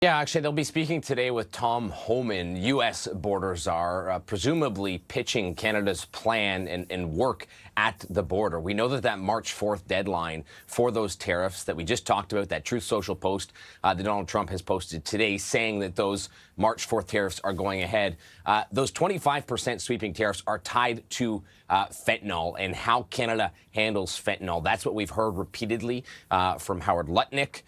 Yeah, actually, they'll be speaking today with Tom Homan, U.S. border czar, presumably pitching Canada's plan and work at the border. We know that March 4th deadline for those tariffs that we just talked about, that Truth Social post that Donald Trump has posted today saying that those March 4th tariffs are going ahead. Those 25% sweeping tariffs are tied to fentanyl and how Canada handles fentanyl. That's what we've heard repeatedly from Howard Lutnick,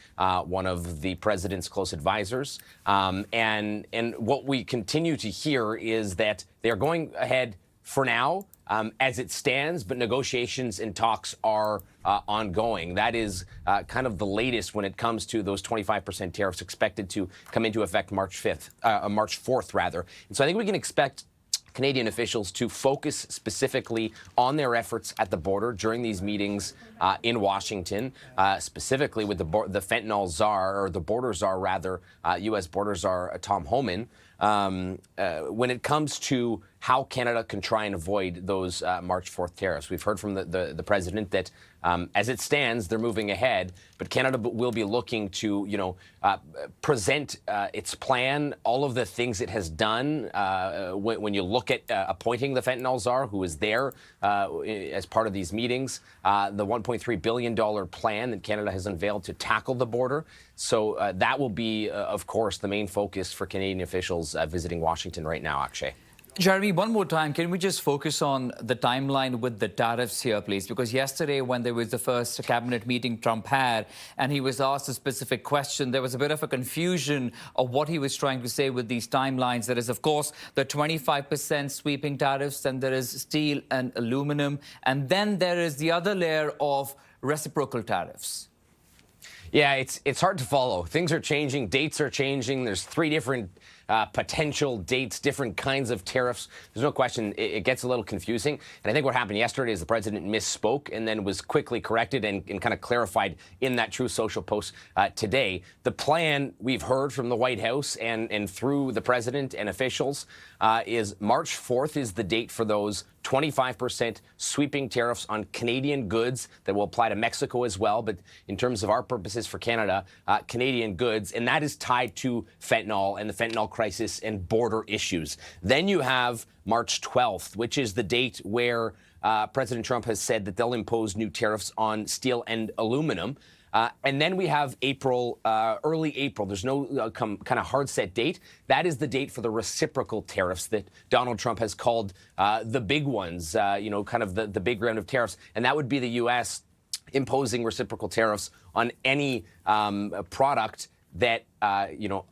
one of the president's close advisors. And what we continue to hear is that they're going ahead for now as it stands, but negotiations and talks are ongoing. That is kind of the latest when it comes to those 25% tariffs expected to come into effect March 4th, rather. And so I think we can expect Canadian officials to focus specifically on their efforts at the border during these meetings in Washington, specifically with the fentanyl czar, or the border czar, rather, U.S. border czar Tom Homan, when it comes to how Canada can try and avoid those March 4th tariffs. We've heard from the president that as it stands, they're moving ahead, but Canada will be looking to, present its plan, all of the things it has done. When you look at appointing the fentanyl czar, who is there as part of these meetings, the $1.3 billion plan that Canada has unveiled to tackle the border. So that will be, of course, the main focus for Canadian officials visiting Washington right now, Akshay. Jeremy, one more time, can we just focus on the timeline with the tariffs here, please? Because yesterday, when there was the first cabinet meeting Trump had, and he was asked a specific question, there was a bit of a confusion of what he was trying to say with these timelines. There is, of course, the 25% sweeping tariffs, and there is steel and aluminum, and then there is the other layer of reciprocal tariffs. Yeah, it's hard to follow. Things are changing. Dates are changing. There's three different potential dates, different kinds of tariffs. There's no question it gets a little confusing. And I think what happened yesterday is the president misspoke and then was quickly corrected and kind of clarified in that Truth Social post today. The plan we've heard from the White House and through the president and officials is March 4th is the date for those 25% sweeping tariffs on Canadian goods that will apply to Mexico as well. But in terms of our purposes for Canada, Canadian goods, and that is tied to fentanyl and the fentanyl crisis and border issues. Then you have March 12th, which is the date where President Trump has said that they'll impose new tariffs on steel and aluminum. And then we have April, early April. There's no kind of hard set date. That is the date for the reciprocal tariffs that Donald Trump has called the big ones, kind of the big round of tariffs. And that would be the U.S. imposing reciprocal tariffs on any product that,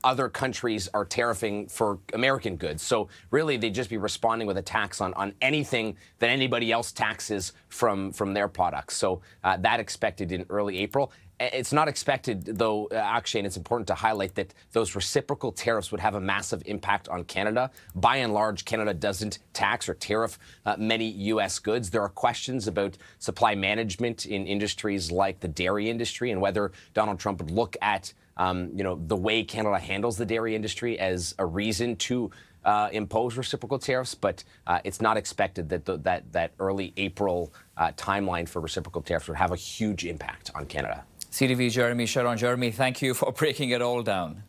other countries are tariffing for American goods. So really, they'd just be responding with a tax on anything that anybody else taxes from their products. So that expected in early April. It's not expected, though, Akshay, and it's important to highlight that those reciprocal tariffs would have a massive impact on Canada. By and large, Canada doesn't tax or tariff many U.S. goods. There are questions about supply management in industries like the dairy industry and whether Donald Trump would look at the way Canada handles the dairy industry as a reason to impose reciprocal tariffs, but it's not expected that early April timeline for reciprocal tariffs would have a huge impact on Canada. CTV Jeremie Charron. Jeremie, thank you for breaking it all down.